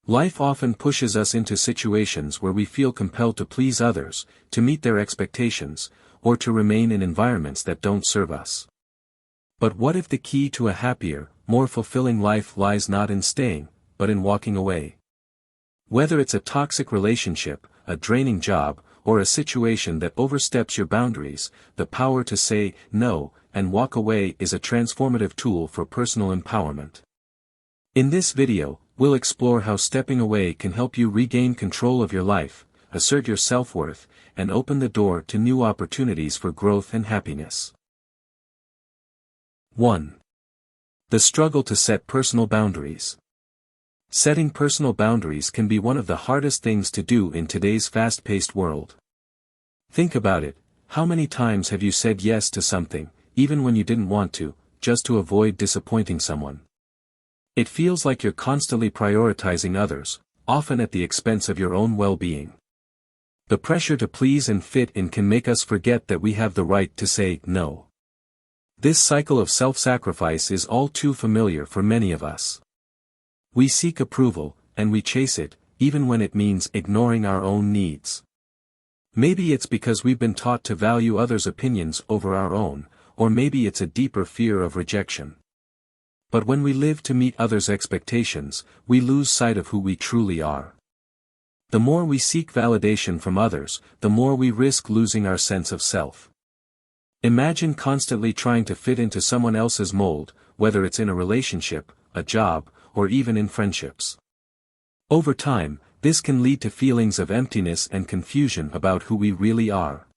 Life often pushes us into situations where we feel compelled to please others, to meet their expectations, or to remain in environments that don't serve us. But what if the key to a happier, more fulfilling life lies not in staying, but in walking away? Whether it's a toxic relationship, a draining job, or a situation that oversteps your boundaries, the power to say no and walk away is a transformative tool for personal empowerment. In this video, we'll explore how stepping away can help you regain control of your life, assert your self-worth, and open the door to new opportunities for growth and happiness. 1. The struggle to set personal boundaries. Setting personal boundaries can be one of the hardest things to do in today's fast-paced world. Think about it, how many times have you said yes to something, even when you didn't want to, just to avoid disappointing someone? It feels like you're constantly prioritizing others, often at the expense of your own well-being. The pressure to please and fit in can make us forget that we have the right to say no. This cycle of self-sacrifice is all too familiar for many of us. We seek approval, and we chase it, even when it means ignoring our own needs. Maybe it's because we've been taught to value others' opinions over our own, or maybe it's a deeper fear of rejection. But when we live to meet others' expectations, we lose sight of who we truly are. The more we seek validation from others, the more we risk losing our sense of self. Imagine constantly trying to fit into someone else's mold, whether it's in a relationship, a job, or even in friendships. Over time, this can lead to feelings of emptiness and confusion about who we really are.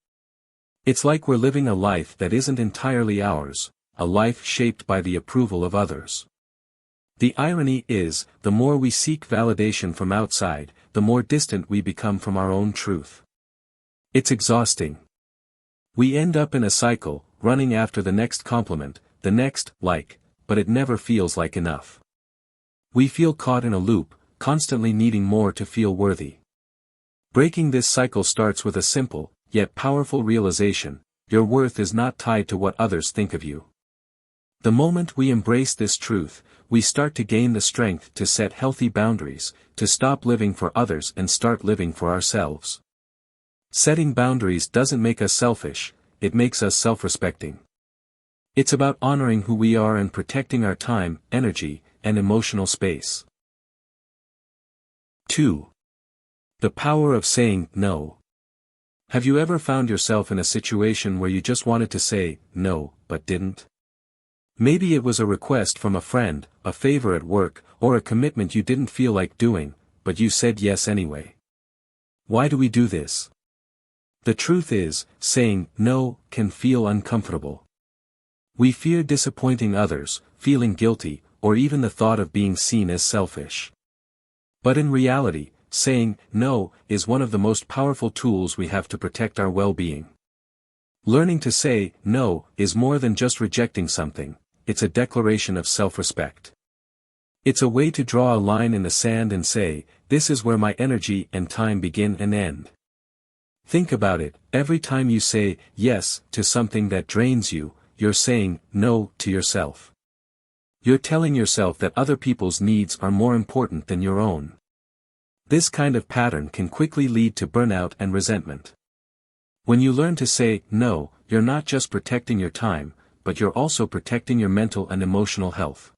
It's like we're living a life that isn't entirely ours, a life shaped by the approval of others. The irony is, the more we seek validation from outside, the more distant we become from our own truth. It's exhausting. We end up in a cycle, running after the next compliment, the next like, but it never feels like enough. We feel caught in a loop, constantly needing more to feel worthy. Breaking this cycle starts with a simple, yet powerful realization: your worth is not tied to what others think of you. The moment we embrace this truth, we start to gain the strength to set healthy boundaries, to stop living for others and start living for ourselves. Setting boundaries doesn't make us selfish, it makes us self-respecting. It's about honoring who we are and protecting our time, energy, and emotional space. 2. The power of saying no. Have you ever found yourself in a situation where you just wanted to say no, but didn't? Maybe it was a request from a friend, a favor at work, or a commitment you didn't feel like doing, but you said yes anyway. Why do we do this? The truth is, saying no can feel uncomfortable. We fear disappointing others, feeling guilty, or even the thought of being seen as selfish. But in reality, saying no is one of the most powerful tools we have to protect our well-being. Learning to say no is more than just rejecting something, it's a declaration of self-respect. It's a way to draw a line in the sand and say, this is where my energy and time begin and end. Think about it, every time you say yes to something that drains you, you're saying no to yourself. You're telling yourself that other people's needs are more important than your own. This kind of pattern can quickly lead to burnout and resentment. When you learn to say no, you're not just protecting your time, but you're also protecting your mental and emotional health.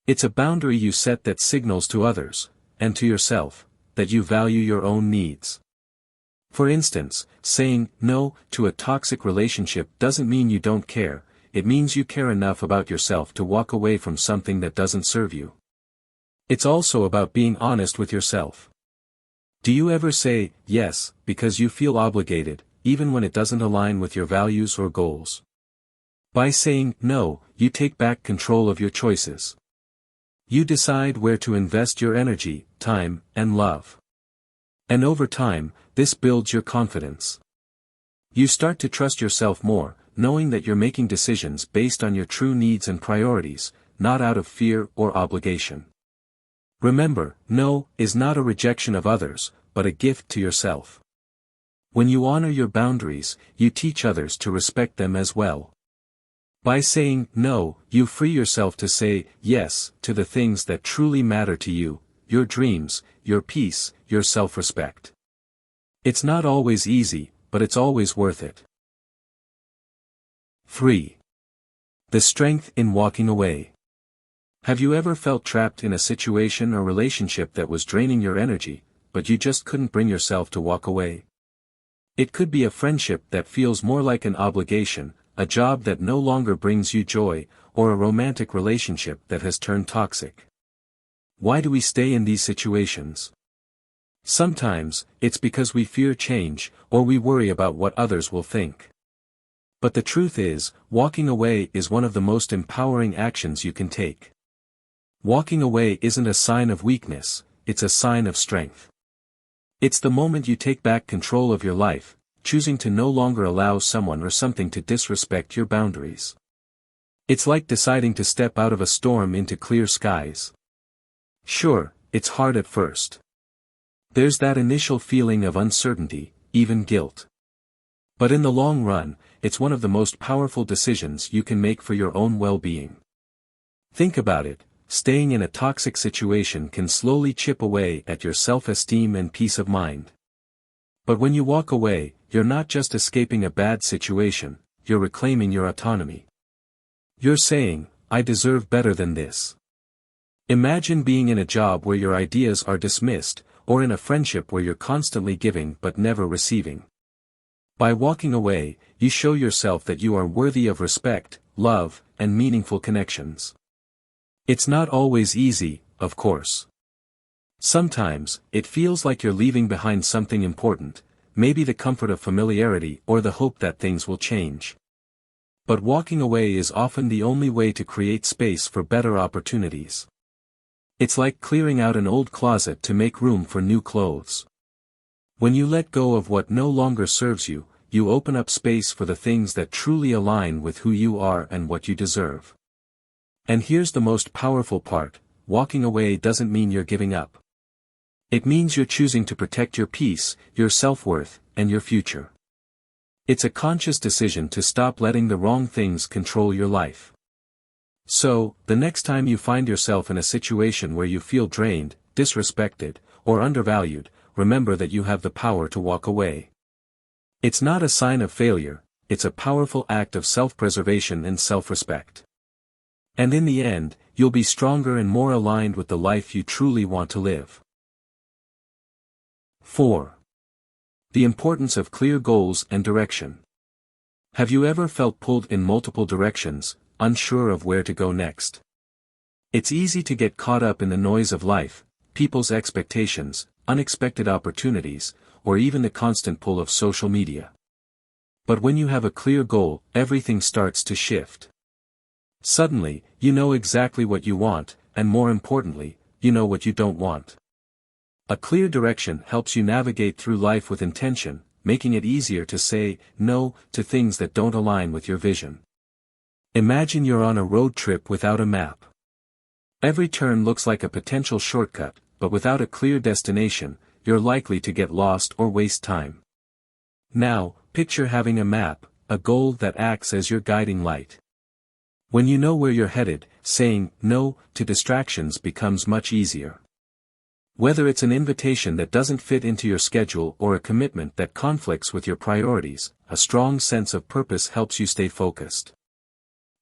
It's a boundary you set that signals to others, and to yourself, that you value your own needs. For instance, saying no to a toxic relationship doesn't mean you don't care, it means you care enough about yourself to walk away from something that doesn't serve you. It's also about being honest with yourself. Do you ever say yes because you feel obligated, even when it doesn't align with your values or goals? By saying no, you take back control of your choices. You decide where to invest your energy, time, and love. And over time, this builds your confidence. You start to trust yourself more, knowing that you're making decisions based on your true needs and priorities, not out of fear or obligation. Remember, no is not a rejection of others, but a gift to yourself. When you honor your boundaries, you teach others to respect them as well. By saying no, you free yourself to say yes to the things that truly matter to you, your dreams, your peace, your self-respect. It's not always easy, but it's always worth it. 3. The strength in walking away. Have you ever felt trapped in a situation or relationship that was draining your energy, but you just couldn't bring yourself to walk away? It could be a friendship that feels more like an obligation, a job that no longer brings you joy, or a romantic relationship that has turned toxic. Why do we stay in these situations? Sometimes, it's because we fear change, or we worry about what others will think. But the truth is, walking away is one of the most empowering actions you can take. Walking away isn't a sign of weakness, it's a sign of strength. It's the moment you take back control of your life, choosing to no longer allow someone or something to disrespect your boundaries. It's like deciding to step out of a storm into clear skies. Sure, it's hard at first. There's that initial feeling of uncertainty, even guilt. But in the long run, it's one of the most powerful decisions you can make for your own well-being. Think about it. Staying in a toxic situation can slowly chip away at your self-esteem and peace of mind. But when you walk away, you're not just escaping a bad situation, you're reclaiming your autonomy. You're saying, I deserve better than this. Imagine being in a job where your ideas are dismissed, or in a friendship where you're constantly giving but never receiving. By walking away, you show yourself that you are worthy of respect, love, and meaningful connections. It's not always easy, of course. Sometimes, it feels like you're leaving behind something important, maybe the comfort of familiarity or the hope that things will change. But walking away is often the only way to create space for better opportunities. It's like clearing out an old closet to make room for new clothes. When you let go of what no longer serves you, you open up space for the things that truly align with who you are and what you deserve. And here's the most powerful part, walking away doesn't mean you're giving up. It means you're choosing to protect your peace, your self-worth, and your future. It's a conscious decision to stop letting the wrong things control your life. So, the next time you find yourself in a situation where you feel drained, disrespected, or undervalued, remember that you have the power to walk away. It's not a sign of failure, it's a powerful act of self-preservation and self-respect. And in the end, you'll be stronger and more aligned with the life you truly want to live. 4. The importance of clear goals and direction. Have you ever felt pulled in multiple directions, unsure of where to go next? It's easy to get caught up in the noise of life, people's expectations, unexpected opportunities, or even the constant pull of social media. But when you have a clear goal, everything starts to shift. Suddenly, you know exactly what you want, and more importantly, you know what you don't want. A clear direction helps you navigate through life with intention, making it easier to say no to things that don't align with your vision. Imagine you're on a road trip without a map. Every turn looks like a potential shortcut, but without a clear destination, you're likely to get lost or waste time. Now, picture having a map, a goal that acts as your guiding light. When you know where you're headed, saying no to distractions becomes much easier. Whether it's an invitation that doesn't fit into your schedule or a commitment that conflicts with your priorities, a strong sense of purpose helps you stay focused.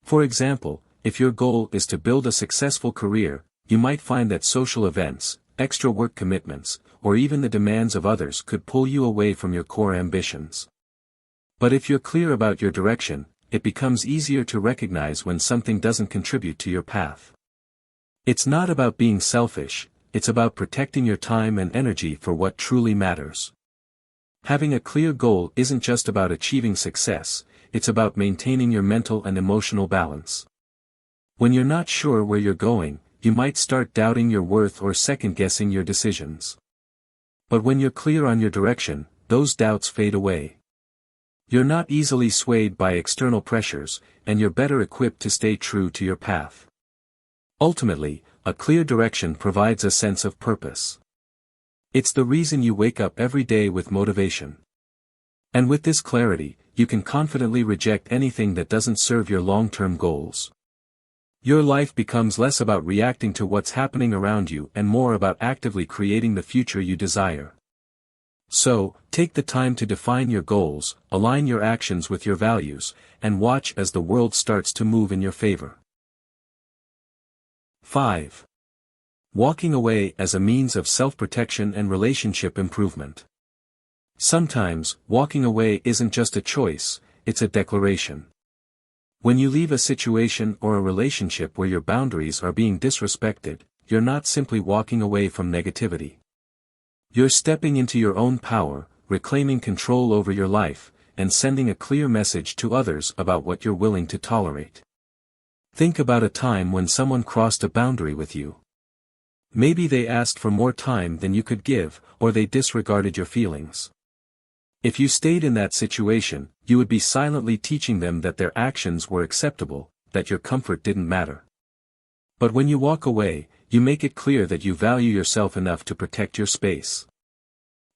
For example, if your goal is to build a successful career, you might find that social events, extra work commitments, or even the demands of others could pull you away from your core ambitions. But if you're clear about your direction, it becomes easier to recognize when something doesn't contribute to your path. It's not about being selfish, it's about protecting your time and energy for what truly matters. Having a clear goal isn't just about achieving success, it's about maintaining your mental and emotional balance. When you're not sure where you're going, you might start doubting your worth or second-guessing your decisions. But when you're clear on your direction, those doubts fade away. You're not easily swayed by external pressures, and you're better equipped to stay true to your path. Ultimately, a clear direction provides a sense of purpose. It's the reason you wake up every day with motivation. And with this clarity, you can confidently reject anything that doesn't serve your long-term goals. Your life becomes less about reacting to what's happening around you and more about actively creating the future you desire. So, take the time to define your goals, align your actions with your values, and watch as the world starts to move in your favor. 5. Walking away as a means of self-protection and relationship improvement. Sometimes, walking away isn't just a choice, it's a declaration. When you leave a situation or a relationship where your boundaries are being disrespected, you're not simply walking away from negativity. You're stepping into your own power, reclaiming control over your life, and sending a clear message to others about what you're willing to tolerate. Think about a time when someone crossed a boundary with you. Maybe they asked for more time than you could give, or they disregarded your feelings. If you stayed in that situation, you would be silently teaching them that their actions were acceptable, that your comfort didn't matter. But when you walk away, you make it clear that you value yourself enough to protect your space.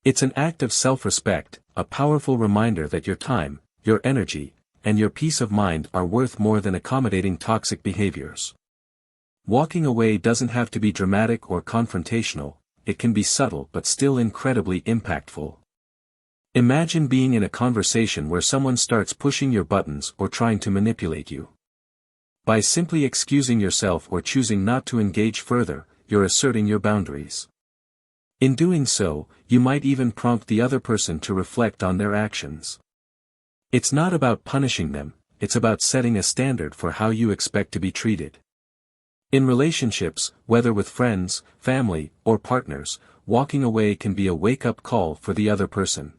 It's an act of self-respect, a powerful reminder that your time, your energy, and your peace of mind are worth more than accommodating toxic behaviors. Walking away doesn't have to be dramatic or confrontational, it can be subtle but still incredibly impactful. Imagine being in a conversation where someone starts pushing your buttons or trying to manipulate you. By simply excusing yourself or choosing not to engage further, you're asserting your boundaries. In doing so, you might even prompt the other person to reflect on their actions. It's not about punishing them, it's about setting a standard for how you expect to be treated. In relationships, whether with friends, family, or partners, walking away can be a wake-up call for the other person.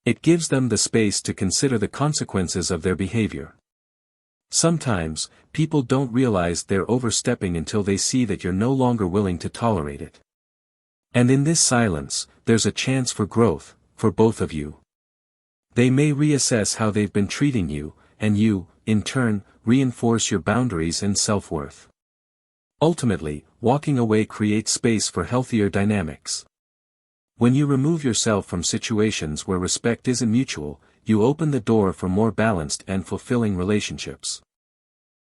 It gives them the space to consider the consequences of their behavior. Sometimes, people don't realize they're overstepping until they see that you're no longer willing to tolerate it. And in this silence, there's a chance for growth, for both of you. They may reassess how they've been treating you, and you, in turn, reinforce your boundaries and self-worth. Ultimately, walking away creates space for healthier dynamics. When you remove yourself from situations where respect isn't mutual, you open the door for more balanced and fulfilling relationships.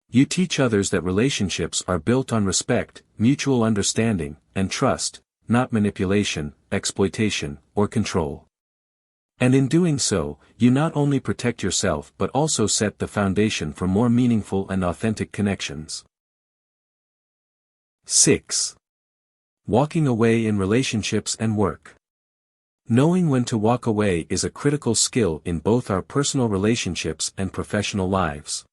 You teach others that relationships are built on respect, mutual understanding, and trust, not manipulation, exploitation, or control. And in doing so, you not only protect yourself but also set the foundation for more meaningful and authentic connections. 6. Walking away in relationships and work. Knowing when to walk away is a critical skill in both our personal relationships and professional lives.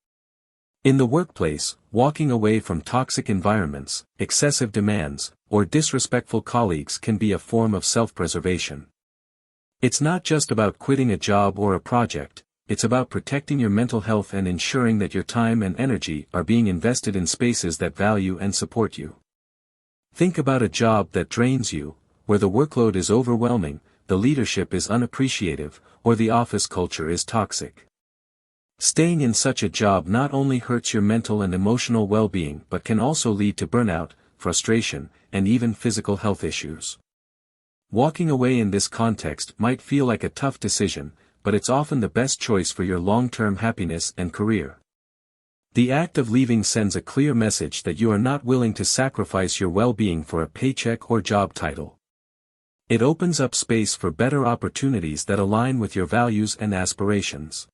In the workplace, walking away from toxic environments, excessive demands, or disrespectful colleagues can be a form of self-preservation. It's not just about quitting a job or a project, it's about protecting your mental health and ensuring that your time and energy are being invested in spaces that value and support you. Think about a job that drains you, where the workload is overwhelming, the leadership is unappreciative, or the office culture is toxic. Staying in such a job not only hurts your mental and emotional well-being but can also lead to burnout, frustration, and even physical health issues. Walking away in this context might feel like a tough decision, but it's often the best choice for your long-term happiness and career. The act of leaving sends a clear message that you are not willing to sacrifice your well-being for a paycheck or job title. It opens up space for better opportunities that align with your values and aspirations.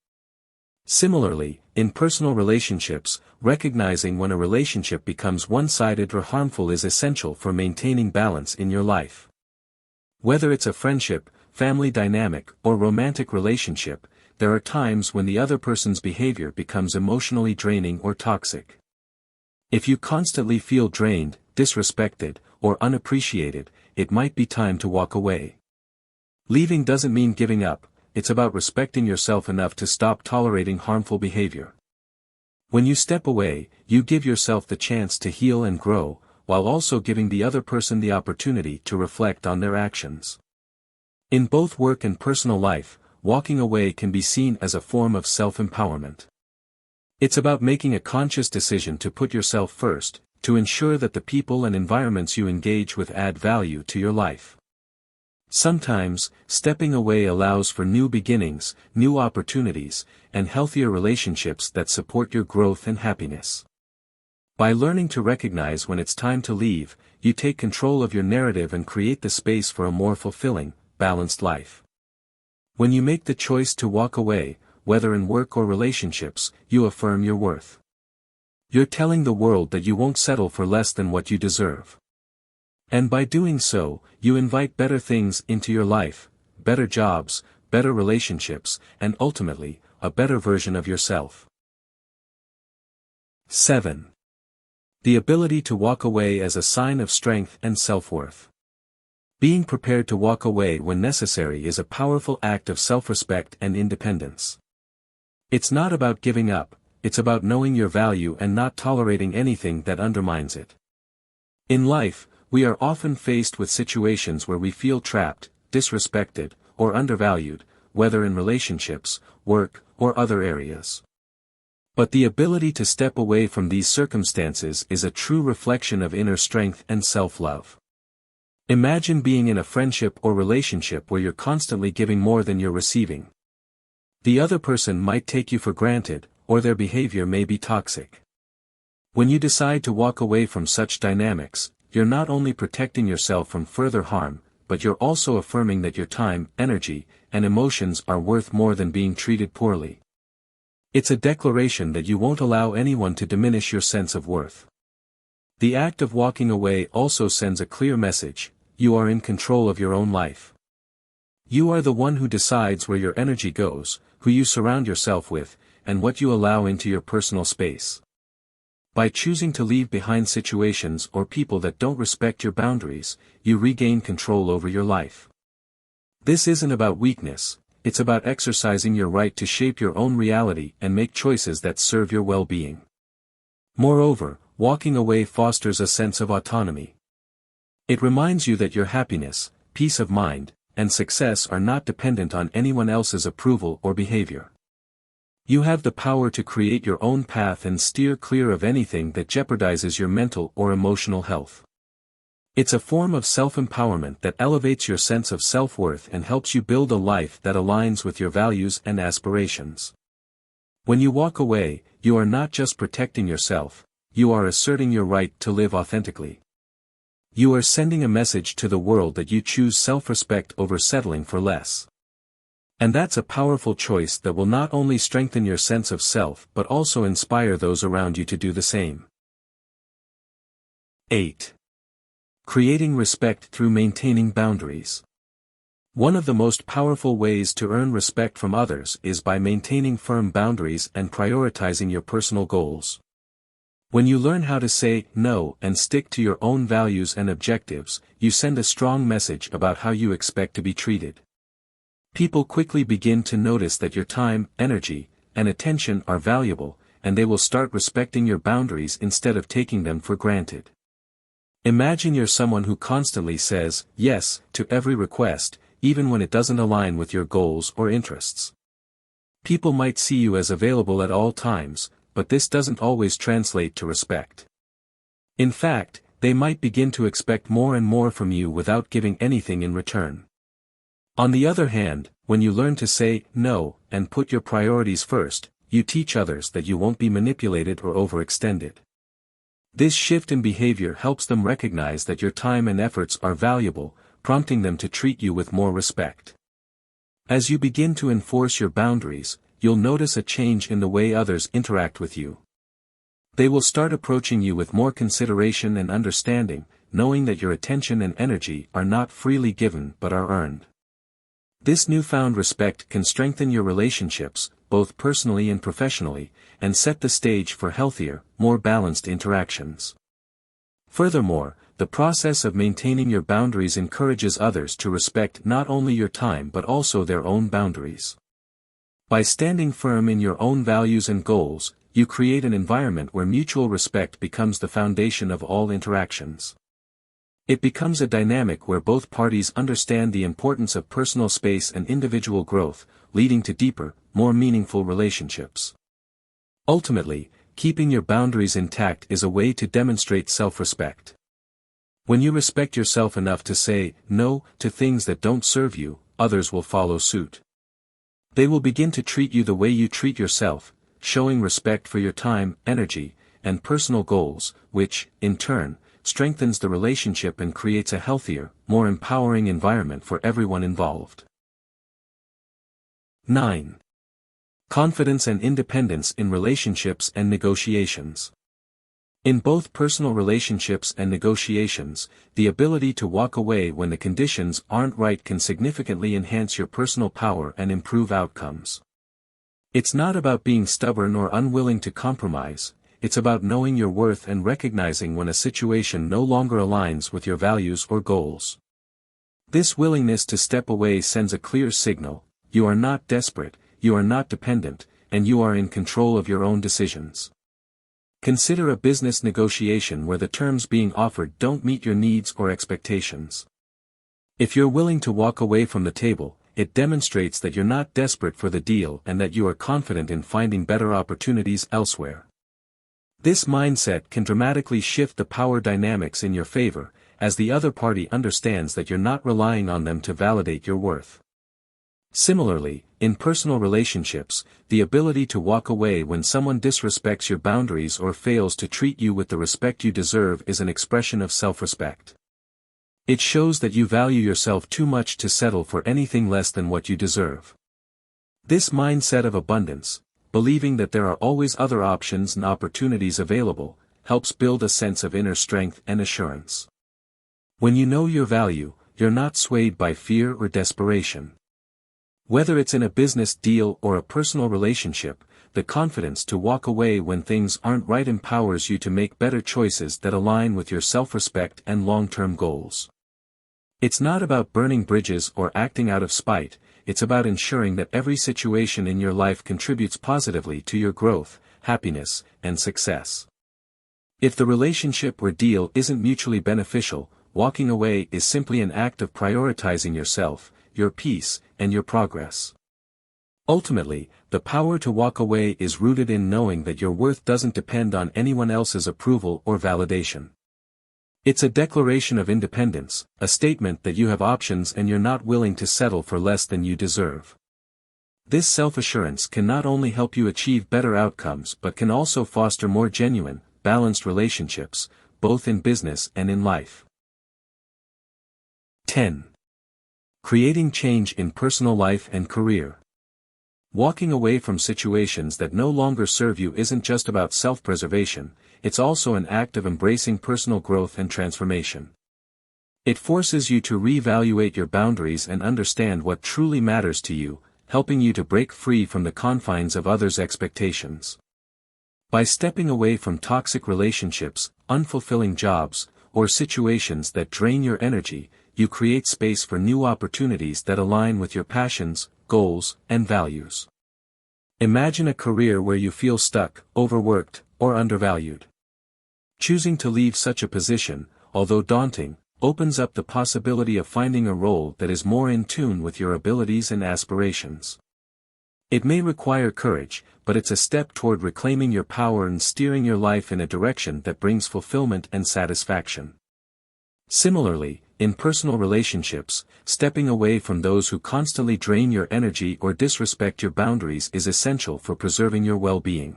Similarly, in personal relationships, recognizing when a relationship becomes one-sided or harmful is essential for maintaining balance in your life. Whether it's a friendship, family dynamic, or romantic relationship, there are times when the other person's behavior becomes emotionally draining or toxic. If you constantly feel drained, disrespected, or unappreciated, it might be time to walk away. Leaving doesn't mean giving up, it's about respecting yourself enough to stop tolerating harmful behavior. When you step away, you give yourself the chance to heal and grow, while also giving the other person the opportunity to reflect on their actions. In both work and personal life, walking away can be seen as a form of self-empowerment. It's about making a conscious decision to put yourself first, to ensure that the people and environments you engage with add value to your life. Sometimes, stepping away allows for new beginnings, new opportunities, and healthier relationships that support your growth and happiness. By learning to recognize when it's time to leave, you take control of your narrative and create the space for a more fulfilling, balanced life. When you make the choice to walk away, whether in work or relationships, you affirm your worth. You're telling the world that you won't settle for less than what you deserve. And by doing so, you invite better things into your life, better jobs, better relationships, and ultimately, a better version of yourself. 7. The ability to walk away as a sign of strength and self-worth. Being prepared to walk away when necessary is a powerful act of self-respect and independence. It's not about giving up, it's about knowing your value and not tolerating anything that undermines it. In life, we are often faced with situations where we feel trapped, disrespected, or undervalued, whether in relationships, work, or other areas. But the ability to step away from these circumstances is a true reflection of inner strength and self-love. Imagine being in a friendship or relationship where you're constantly giving more than you're receiving. The other person might take you for granted, or their behavior may be toxic. When you decide to walk away from such dynamics, you're not only protecting yourself from further harm, but you're also affirming that your time, energy, and emotions are worth more than being treated poorly. It's a declaration that you won't allow anyone to diminish your sense of worth. The act of walking away also sends a clear message: you are in control of your own life. You are the one who decides where your energy goes, who you surround yourself with, and what you allow into your personal space. By choosing to leave behind situations or people that don't respect your boundaries, you regain control over your life. This isn't about weakness, it's about exercising your right to shape your own reality and make choices that serve your well-being. Moreover, walking away fosters a sense of autonomy. It reminds you that your happiness, peace of mind, and success are not dependent on anyone else's approval or behavior. You have the power to create your own path and steer clear of anything that jeopardizes your mental or emotional health. It's a form of self-empowerment that elevates your sense of self-worth and helps you build a life that aligns with your values and aspirations. When you walk away, you are not just protecting yourself, you are asserting your right to live authentically. You are sending a message to the world that you choose self-respect over settling for less. And that's a powerful choice that will not only strengthen your sense of self but also inspire those around you to do the same. 8. Creating respect through maintaining boundaries. One of the most powerful ways to earn respect from others is by maintaining firm boundaries and prioritizing your personal goals. When you learn how to say no and stick to your own values and objectives, you send a strong message about how you expect to be treated. People quickly begin to notice that your time, energy, and attention are valuable, and they will start respecting your boundaries instead of taking them for granted. Imagine you're someone who constantly says yes to every request, even when it doesn't align with your goals or interests. People might see you as available at all times, but this doesn't always translate to respect. In fact, they might begin to expect more and more from you without giving anything in return. On the other hand, when you learn to say no and put your priorities first, you teach others that you won't be manipulated or overextended. This shift in behavior helps them recognize that your time and efforts are valuable, prompting them to treat you with more respect. As you begin to enforce your boundaries, you'll notice a change in the way others interact with you. They will start approaching you with more consideration and understanding, knowing that your attention and energy are not freely given but are earned. This newfound respect can strengthen your relationships, both personally and professionally, and set the stage for healthier, more balanced interactions. Furthermore, the process of maintaining your boundaries encourages others to respect not only your time but also their own boundaries. By standing firm in your own values and goals, you create an environment where mutual respect becomes the foundation of all interactions. It becomes a dynamic where both parties understand the importance of personal space and individual growth, leading to deeper, more meaningful relationships. Ultimately, keeping your boundaries intact is a way to demonstrate self-respect. When you respect yourself enough to say no to things that don't serve you, others will follow suit. They will begin to treat you the way you treat yourself, showing respect for your time, energy, and personal goals, which, in turn, strengthens the relationship and creates a healthier, more empowering environment for everyone involved. 9. Confidence and independence in relationships and negotiations. In both personal relationships and negotiations, the ability to walk away when the conditions aren't right can significantly enhance your personal power and improve outcomes. It's not about being stubborn or unwilling to compromise, it's about knowing your worth and recognizing when a situation no longer aligns with your values or goals. This willingness to step away sends a clear signal: you are not desperate, you are not dependent, and you are in control of your own decisions. Consider a business negotiation where the terms being offered don't meet your needs or expectations. If you're willing to walk away from the table, it demonstrates that you're not desperate for the deal and that you are confident in finding better opportunities elsewhere. This mindset can dramatically shift the power dynamics in your favor, as the other party understands that you're not relying on them to validate your worth. Similarly, in personal relationships, the ability to walk away when someone disrespects your boundaries or fails to treat you with the respect you deserve is an expression of self-respect. It shows that you value yourself too much to settle for anything less than what you deserve. This mindset of abundance, believing that there are always other options and opportunities available, helps build a sense of inner strength and assurance. When you know your value, you're not swayed by fear or desperation. Whether it's in a business deal or a personal relationship, the confidence to walk away when things aren't right empowers you to make better choices that align with your self-respect and long-term goals. It's not about burning bridges or acting out of spite, it's about ensuring that every situation in your life contributes positively to your growth, happiness, and success. If the relationship or deal isn't mutually beneficial, walking away is simply an act of prioritizing yourself, your peace, and your progress. Ultimately, the power to walk away is rooted in knowing that your worth doesn't depend on anyone else's approval or validation. It's a declaration of independence, a statement that you have options and you're not willing to settle for less than you deserve. This self-assurance can not only help you achieve better outcomes but can also foster more genuine, balanced relationships, both in business and in life. 10. Creating change in personal life and career. Walking away from situations that no longer serve you isn't just about self-preservation, it's also an act of embracing personal growth and transformation. It forces you to reevaluate your boundaries and understand what truly matters to you, helping you to break free from the confines of others' expectations. By stepping away from toxic relationships, unfulfilling jobs, or situations that drain your energy, you create space for new opportunities that align with your passions, goals, and values. Imagine a career where you feel stuck, overworked, or undervalued. Choosing to leave such a position, although daunting, opens up the possibility of finding a role that is more in tune with your abilities and aspirations. It may require courage, but it's a step toward reclaiming your power and steering your life in a direction that brings fulfillment and satisfaction. Similarly, in personal relationships, stepping away from those who constantly drain your energy or disrespect your boundaries is essential for preserving your well-being.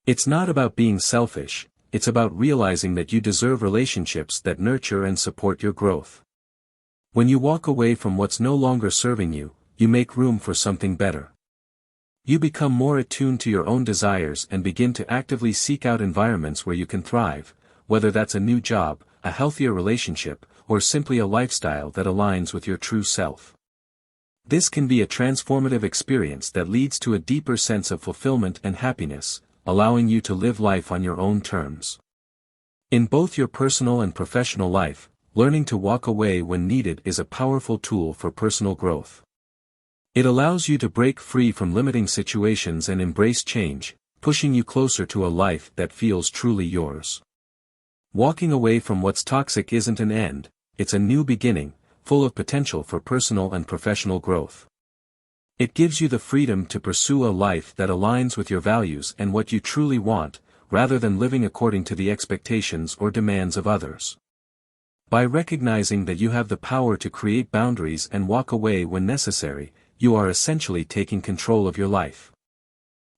It's not about being selfish, it's about realizing that you deserve relationships that nurture and support your growth. When you walk away from what's no longer serving you, you make room for something better. You become more attuned to your own desires and begin to actively seek out environments where you can thrive, whether that's a new job, a healthier relationship, or simply a lifestyle that aligns with your true self. This can be a transformative experience that leads to a deeper sense of fulfillment and happiness, allowing you to live life on your own terms. In both your personal and professional life, learning to walk away when needed is a powerful tool for personal growth. It allows you to break free from limiting situations and embrace change, pushing you closer to a life that feels truly yours. Walking away from what's toxic isn't an end, it's a new beginning, full of potential for personal and professional growth. It gives you the freedom to pursue a life that aligns with your values and what you truly want, rather than living according to the expectations or demands of others. By recognizing that you have the power to create boundaries and walk away when necessary, you are essentially taking control of your life.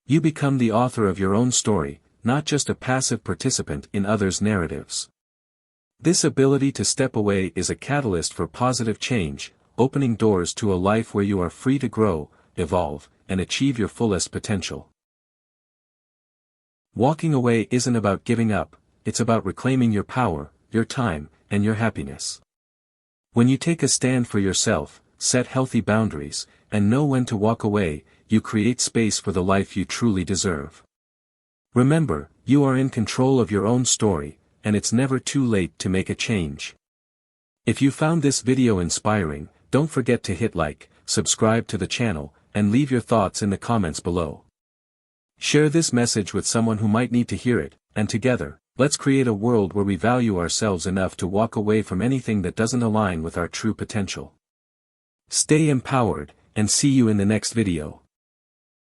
You become the author of your own story, not just a passive participant in others' narratives. This ability to step away is a catalyst for positive change, opening doors to a life where you are free to grow, evolve, and achieve your fullest potential. Walking away isn't about giving up, it's about reclaiming your power, your time, and your happiness. When you take a stand for yourself, set healthy boundaries, and know when to walk away, you create space for the life you truly deserve. Remember, you are in control of your own story, and it's never too late to make a change. If you found this video inspiring, don't forget to hit like, subscribe to the channel, and leave your thoughts in the comments below. Share this message with someone who might need to hear it, and together, let's create a world where we value ourselves enough to walk away from anything that doesn't align with our true potential. Stay empowered, and see you in the next video.